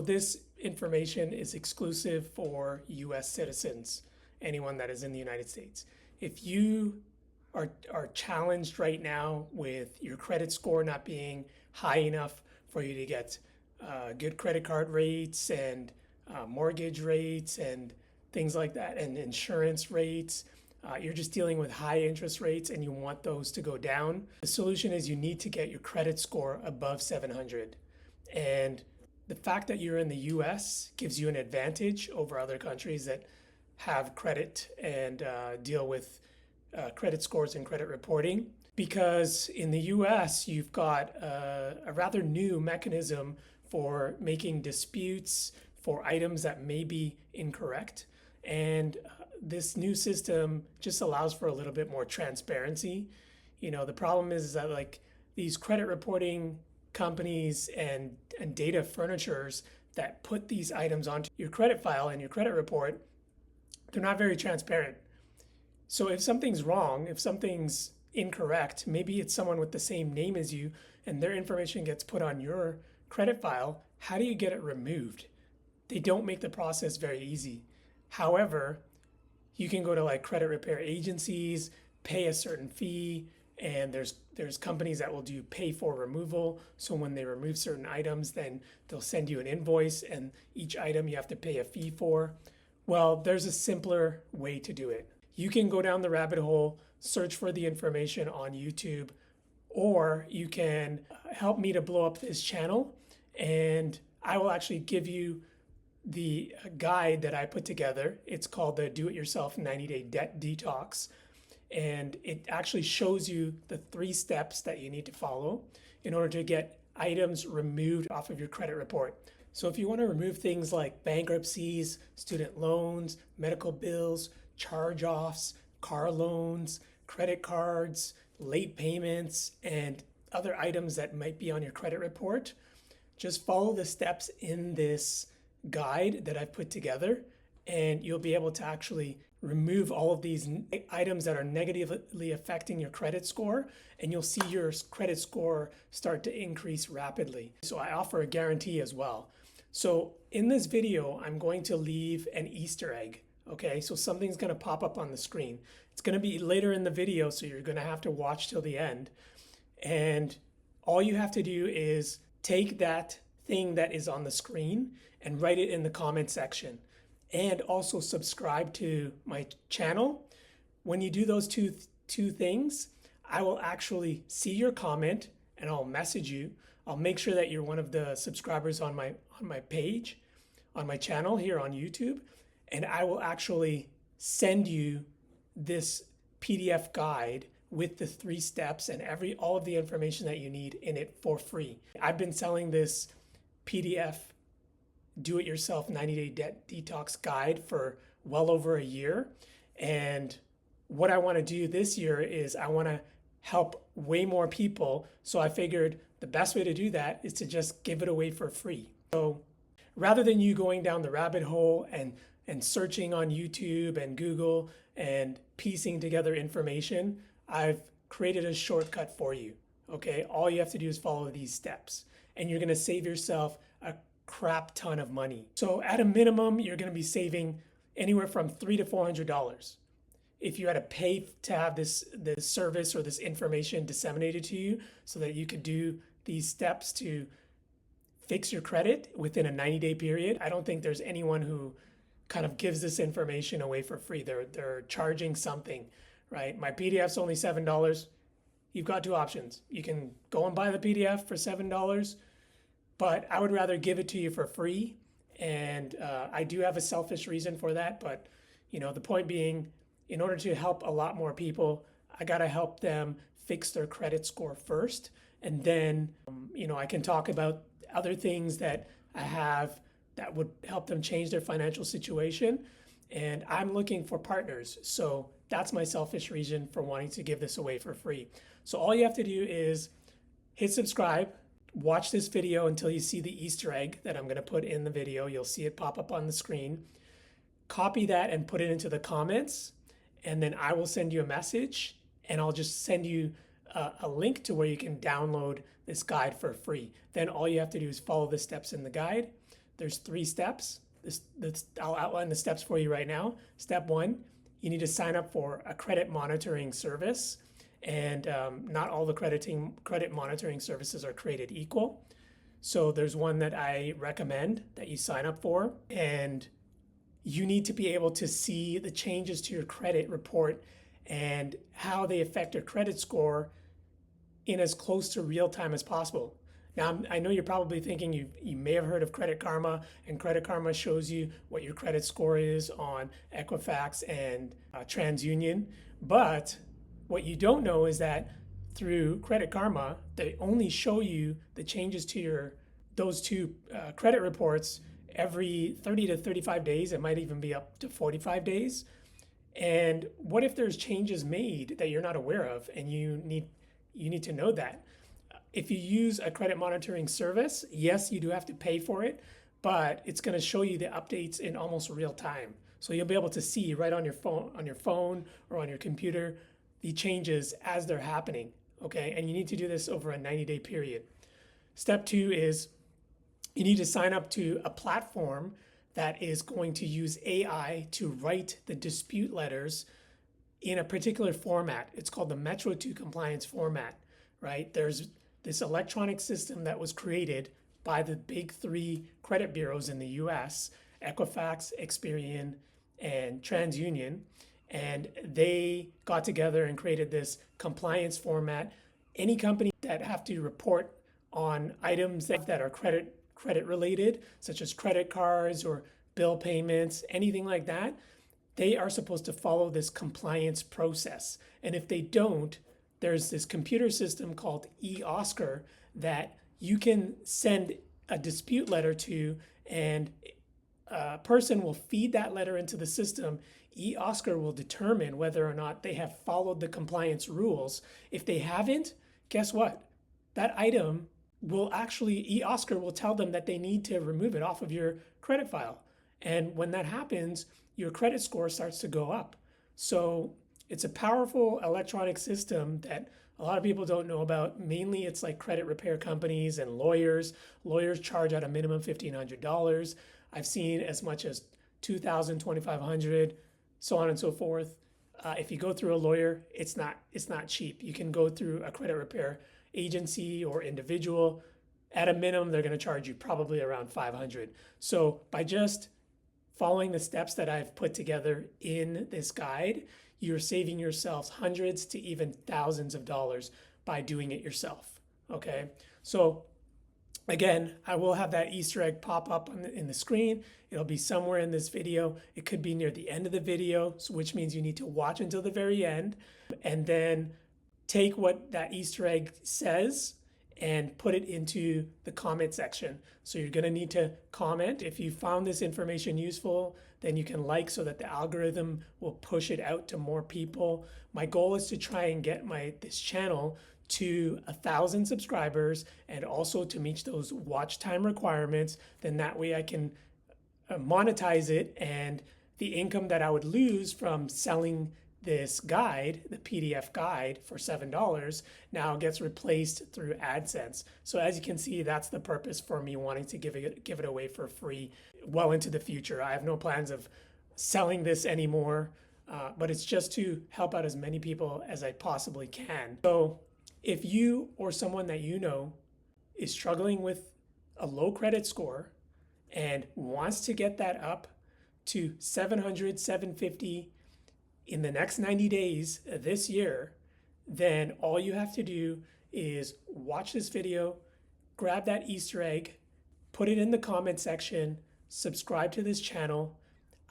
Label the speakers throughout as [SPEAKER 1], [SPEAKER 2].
[SPEAKER 1] This information is exclusive for US citizens, anyone that is in the United States. If you are challenged right now with your credit score not being high enough for you to get good credit card rates and mortgage rates and things like that, and insurance rates, you're just dealing with high interest rates and you want those to go down, the solution is you need to get your credit score above 700. And the fact that you're in the US gives you an advantage over other countries that have credit and deal with credit scores and credit reporting. Because in the US, you've got a rather new mechanism for making disputes for items that may be incorrect. And this new system just allows for a little bit more transparency. You know, the problem is that like these credit reporting companies and data furnitures that put these items onto your credit file and your credit report, they're not very transparent. So if something's wrong, if something's incorrect, maybe it's someone with the same name as you and their information gets put on your credit file, how do you get it removed? They don't make the process very easy. However, you can go to like credit repair agencies, pay a certain fee, and there's companies that will do pay for removal. So when they remove certain items, then they'll send you an invoice and each item you have to pay a fee for. Well, there's a simpler way to do it. You can go down the rabbit hole, search for the information on YouTube, or you can help me to blow up this channel and I will actually give you the guide that I put together. It's called the Do-It-Yourself 90-Day Debt Detox. And it actually shows you the 3 steps that you need to follow in order to get items removed off of your credit report. So if you want to remove things like bankruptcies, student loans, medical bills, charge-offs, car loans, credit cards, late payments, and other items that might be on your credit report, just follow the steps in this guide that I've put together and you'll be able to actually remove all of these items that are negatively affecting your credit score, and you'll see your credit score start to increase rapidly. So I offer a guarantee as well. So in this video, I'm going to leave an Easter egg. Okay, so something's going to pop up on the screen. It's going to be later in the video, so you're going to have to watch till the end. And all you have to do is take that thing that is on the screen and write it in the comment section. And also subscribe to my channel. When you do those two things, I will actually see your comment and I'll message you. I'll make sure that you're one of the subscribers on my page, on my channel here on YouTube, and I will actually send you this PDF guide with the 3 steps and all of the information that you need in it for free. I've been selling this PDF Do-It-Yourself 90-Day Debt Detox Guide for well over a year. And what I want to do this year is I want to help way more people. So I figured the best way to do that is to just give it away for free. So rather than you going down the rabbit hole and searching on YouTube and Google and piecing together information, I've created a shortcut for you. Okay, all you have to do is follow these steps and you're going to save yourself a crap ton of money. So at a minimum, you're going to be saving anywhere from $300 to $400 if you had to pay to have this service or this information disseminated to you so that you could do these steps to fix your credit within a 90-day period. I don't think there's anyone who kind of gives this information away for free. They're charging something, right? My PDF's only $7. You've got 2 options. You can go and buy the PDF for $7, but I would rather give it to you for free. And I do have a selfish reason for that. But, you know, the point being, in order to help a lot more people, I got to help them fix their credit score first. And then, you know, I can talk about other things that I have that would help them change their financial situation. And I'm looking for partners. So that's my selfish reason for wanting to give this away for free. So all you have to do is hit subscribe, watch this video until you see the Easter egg that I'm going to put in the video. You'll see it pop up on the screen. Copy that and put it into the comments. And then I will send you a message and I'll just send you a link to where you can download this guide for free. Then all you have to do is follow the steps in the guide. there's 3 steps. I'll outline the steps for you right now. Step 1, you need to sign up for a credit monitoring service. And not all the credit monitoring services are created equal. So there's one that I recommend that you sign up for, and you need to be able to see the changes to your credit report and how they affect your credit score in as close to real time as possible. Now, I know you're probably thinking you may have heard of Credit Karma, and Credit Karma shows you what your credit score is on Equifax and TransUnion. But what you don't know is that through Credit Karma, they only show you the changes to those two credit reports every 30 to 35 days. It might even be up to 45 days. And what if there's changes made that you're not aware of, and you need to know that? If you use a credit monitoring service, yes, you do have to pay for it, but it's going to show you the updates in almost real time. So you'll be able to see right on your phone or on your computer the changes as they're happening, okay? And you need to do this over a 90-day period. Step 2 is you need to sign up to a platform that is going to use AI to write the dispute letters in a particular format. It's called the Metro 2 compliance format, right? There's this electronic system that was created by the big 3 credit bureaus in the US, Equifax, Experian, and TransUnion. And they got together and created this compliance format. Any company that have to report on items that are credit related, such as credit cards or bill payments, anything like that, they are supposed to follow this compliance process. And if they don't, there's this computer system called eOscar that you can send a dispute letter to, and a person will feed that letter into the system. eOscar will determine whether or not they have followed the compliance rules. If they haven't, guess what? That item will actually, eOscar will tell them that they need to remove it off of your credit file. And when that happens, your credit score starts to go up. So it's a powerful electronic system that a lot of people don't know about. Mainly it's like credit repair companies and lawyers. Lawyers charge at a minimum $1,500. I've seen as much as $2,000, $2,500, so on and so forth. If you go through a lawyer, it's not cheap. You can go through a credit repair agency or individual. At a minimum, they're going to charge you probably around $500. So by just following the steps that I've put together in this guide, you're saving yourselves hundreds to even thousands of dollars by doing it yourself. Okay, so again, I will have that Easter egg pop up in the screen. It'll be somewhere in this video. It could be near the end of the video, which means you need to watch until the very end, and then take what that Easter egg says and put it into the comment section. So you're going to need to comment. If you found this information useful, then you can like so that the algorithm will push it out to more people. My goal is to try and get this channel to 1,000 subscribers and also to meet those watch time requirements. Then that way I can monetize it, and the income that I would lose from selling this guide, the PDF guide for $7, now gets replaced through AdSense. So as you can see, that's the purpose for me wanting to give it away for free well into the future. I have no plans of selling this anymore, but it's just to help out as many people as I possibly can. So if you or someone that you know is struggling with a low credit score and wants to get that up to 700, 750 in the next 90 days this year, then all you have to do is watch this video, grab that Easter egg, put it in the comment section, subscribe to this channel.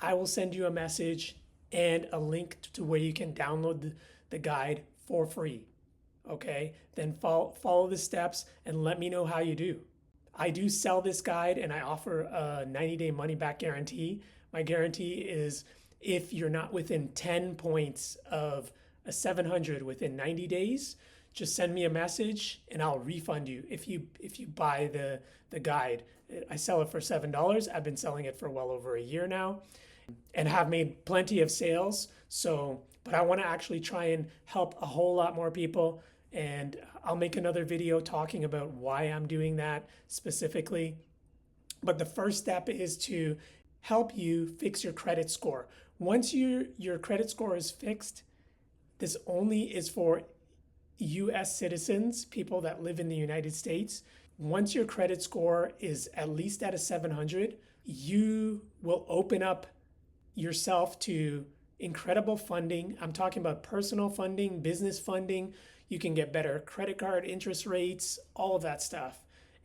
[SPEAKER 1] I will send you a message and a link to where you can download the guide for free. Okay, then follow the steps and let me know how you do. I do sell this guide and I offer a 90-day money-back guarantee. My guarantee is if you're not within 10 points of a 700 within 90 days, just send me a message and I'll refund you if you buy the guide. I sell it for $7. I've been selling it for well over a year now and have made plenty of sales. But I want to actually try and help a whole lot more people. And I'll make another video talking about why I'm doing that specifically. But the first step is to help you fix your credit score. Once your credit score is fixed, this only is for US citizens, people that live in the United States. Once your credit score is at least at a 700, you will open up yourself to incredible funding. I'm talking about personal funding, business funding. You can get better credit card interest rates, all of that stuff.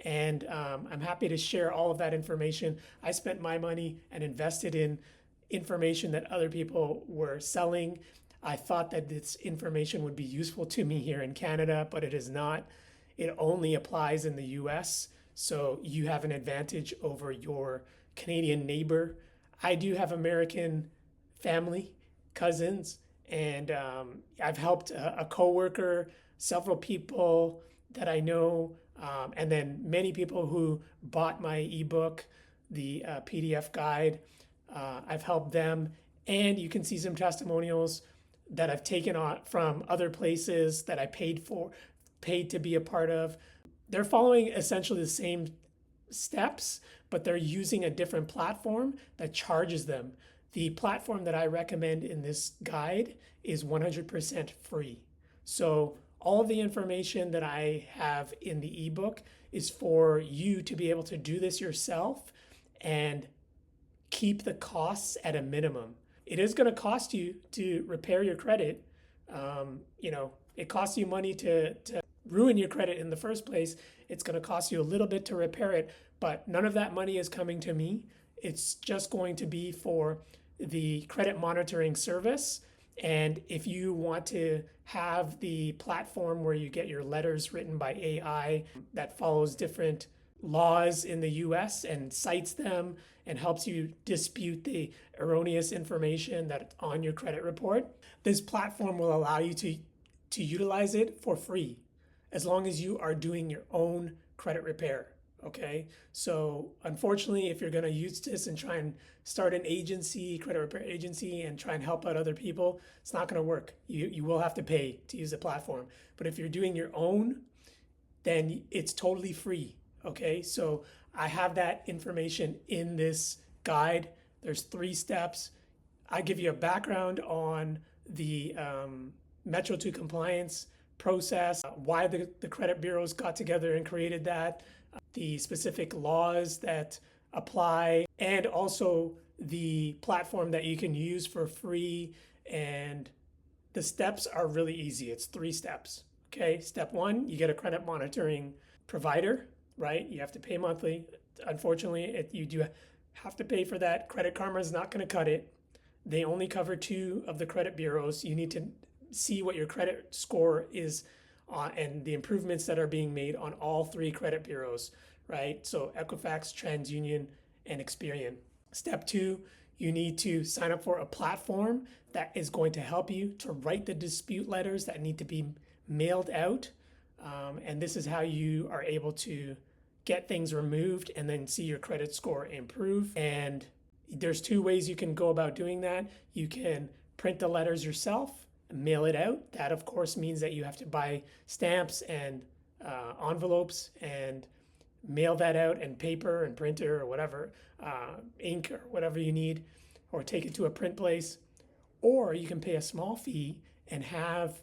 [SPEAKER 1] And I'm happy to share all of that information. I spent my money and invested in information that other people were selling. I thought that this information would be useful to me here in Canada, but it is not. It only applies in the US. So you have an advantage over your Canadian neighbor. I do have American family, cousins, and I've helped a coworker, several people that I know, and then many people who bought my ebook, the PDF guide. I've helped them, and you can see some testimonials that I've taken on from other places that I paid to be a part of. They're following essentially the same steps, but they're using a different platform that charges them. The platform that I recommend in this guide is 100% free. So all of the information that I have in the ebook is for you to be able to do this yourself and keep the costs at a minimum. It is going to cost you to repair your credit. It costs you money to ruin your credit in the first place. It's going to cost you a little bit to repair it, but none of that money is coming to me. It's just going to be for the credit monitoring service. And if you want to have the platform where you get your letters written by AI that follows different laws in the US and cites them and helps you dispute the erroneous information that's on your credit report, this platform will allow you to utilize it for free as long as you are doing your own credit repair. Okay, so unfortunately, if you're going to use this and try and start an agency, credit repair agency, and try and help out other people, it's not going to work. You will have to pay to use the platform. But if you're doing your own, then it's totally free. Okay, so I have that information in this guide. There's 3 steps. I give you a background on the Metro 2 compliance process, why the credit bureaus got together and created that, the specific laws that apply, and also the platform that you can use for free. And the steps are really easy. It's 3 steps. Okay, step 1, you get a credit monitoring provider, right? You have to pay monthly. Unfortunately, you do have to pay for that. Credit Karma is not going to cut it. They only cover 2 of the credit bureaus. You need to see what your credit score is and the improvements that are being made on all 3 credit bureaus, right? So Equifax, TransUnion, and Experian. Step 2, you need to sign up for a platform that is going to help you to write the dispute letters that need to be mailed out. And this is how you are able to get things removed and then see your credit score improve. And there's 2 ways you can go about doing that. You can print the letters yourself, mail it out. That, of course, means that you have to buy stamps and envelopes and mail that out, and paper and printer or whatever, ink or whatever you need, or take it to a print place. Or you can pay a small fee and have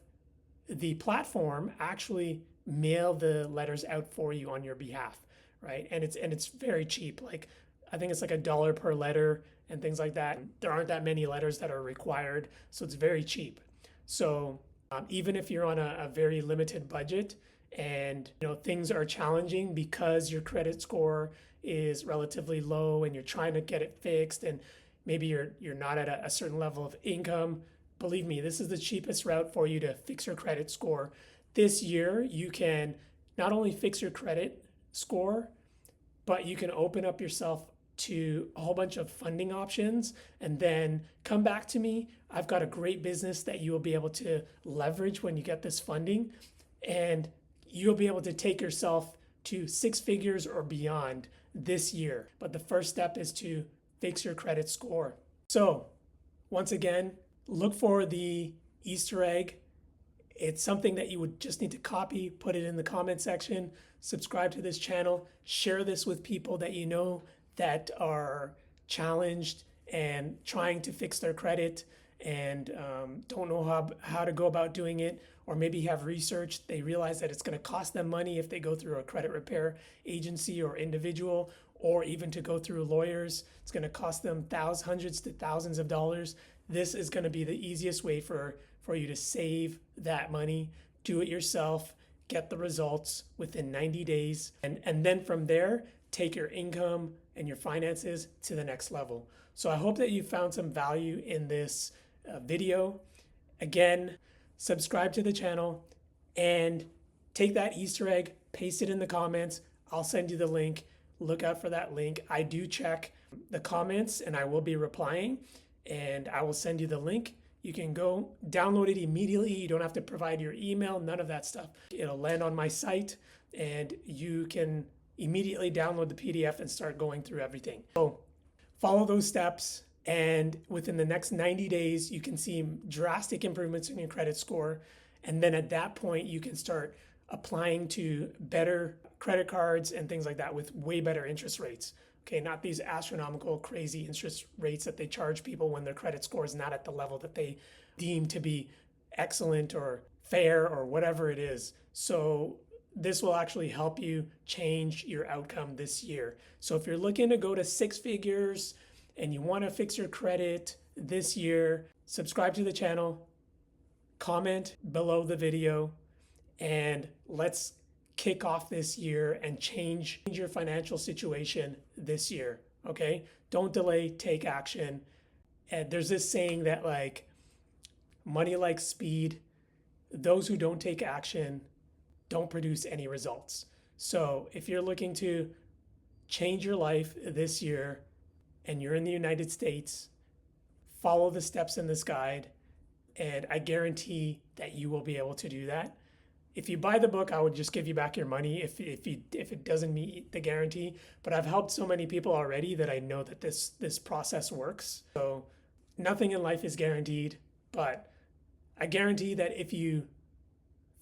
[SPEAKER 1] the platform actually mail the letters out for you on your behalf, right? And it's very cheap. Like, I think it's like $1 per letter and things like that. There aren't that many letters that are required, so it's very cheap. So even if you're on a very limited budget and things are challenging because your credit score is relatively low and you're trying to get it fixed, and maybe you're not at a certain level of income, believe me, this is the cheapest route for you to fix your credit score. This year, you can not only fix your credit score, but you can open up yourself to a whole bunch of funding options, and then come back to me. I've got a great business that you will be able to leverage when you get this funding, and you'll be able to take yourself to 6 figures or beyond this year. But the first step is to fix your credit score. So once again, look for the Easter egg. It's something that you would just need to copy, put it in the comment section, subscribe to this channel, share this with people that you know that are challenged and trying to fix their credit and don't know how to go about doing it, or maybe have researched, they realize that it's going to cost them money if they go through a credit repair agency or individual, or even to go through lawyers. It's going to cost them hundreds to thousands of dollars. This is going to be the easiest way for you to save that money. Do it yourself, get the results within 90 days, and then from there, take your income and your finances to the next level. So I hope that you found some value in this video. Again, subscribe to the channel and take that Easter egg, paste it in the comments. I'll send you the link. Look out for that link. I do check the comments and I will be replying, and I will send you the link. You can go download it immediately. You don't have to provide your email, none of that stuff. It'll land on my site and you can immediately download the PDF and start going through everything. So follow those steps, and within the next 90 days, you can see drastic improvements in your credit score. And then at that point, you can start applying to better credit cards and things like that with way better interest rates. Okay, not these astronomical, crazy interest rates that they charge people when their credit score is not at the level that they deem to be excellent or fair or whatever it is. So this will actually help you change your outcome this year. So if you're looking to go to 6 figures and you want to fix your credit this year, subscribe to the channel, comment below the video, and let's kick off this year and change your financial situation this year. Okay? Don't delay, take action. And there's this saying that like money likes speed. Those who don't take action don't produce any results. So if you're looking to change your life this year and you're in the United States, follow the steps in this guide, and I guarantee that you will be able to do that. If you buy the book, I would just give you back your money if it doesn't meet the guarantee. But I've helped so many people already that I know that this process works. So nothing in life is guaranteed, but I guarantee that if you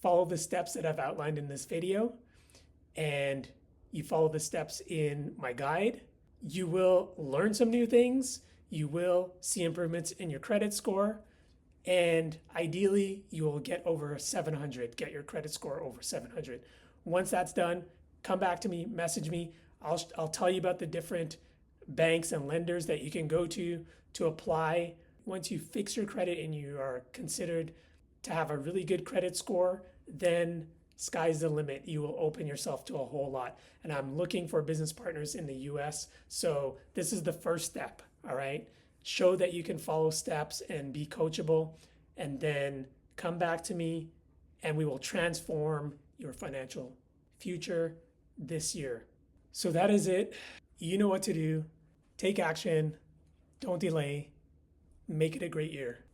[SPEAKER 1] follow the steps that I've outlined in this video and you follow the steps in my guide, you will learn some new things. You will see improvements in your credit score. And ideally, you will get over 700, get your credit score over 700. Once that's done, come back to me, message me. I'll tell you about the different banks and lenders that you can go to apply. Once you fix your credit and you are considered to have a really good credit score, then sky's the limit. You will open yourself to a whole lot. And I'm looking for business partners in the US. So this is the first step, all right? Show that you can follow steps and be coachable, and then come back to me and we will transform your financial future this year. So that is it. You know what to do. Take action. Don't delay. Make it a great year.